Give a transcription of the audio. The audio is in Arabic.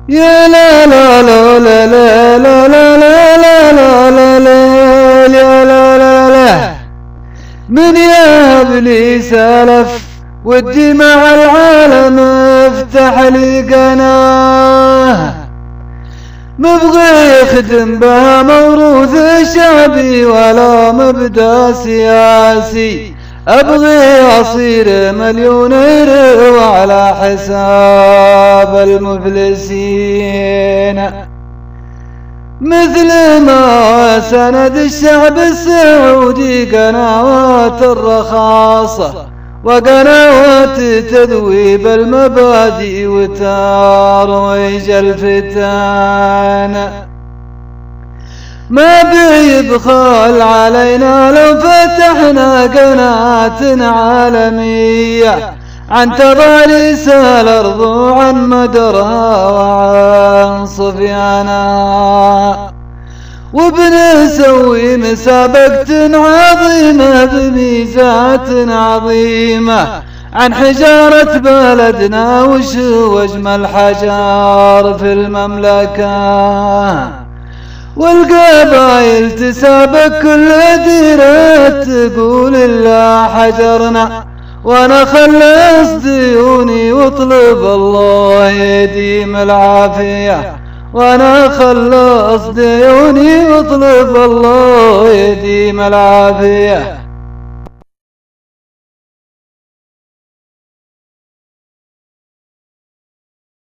يا لا لا لا لا لا لا لا لا لا لا لا لا لا لا لا من يهب لي سلف ودي مع العالم افتح لي قناه مبغي يخدم بها موروث شعبي ولا مبدا سياسي ابغي اصير مليونير وعلى حساب المفلسين مثل ما سند الشعب السعودي قنوات الرخاصة وقنوات تذويب المبادئ وترويج الفتان ما بيبخل علينا لو فتحنا قناة عالمية عن تضاريس الأرض وعن مدرها وعن صفيانها وبنسوي مسابقة عظيمة بميزات عظيمة عن حجارة بلدنا وأجمل حجار في المملكة والقبائل تسابق كل ديرة تقول إلا حجرنا وانا خلص ديوني واطلب الله يديم العافية وانا خلص ديوني واطلب الله يديم العافية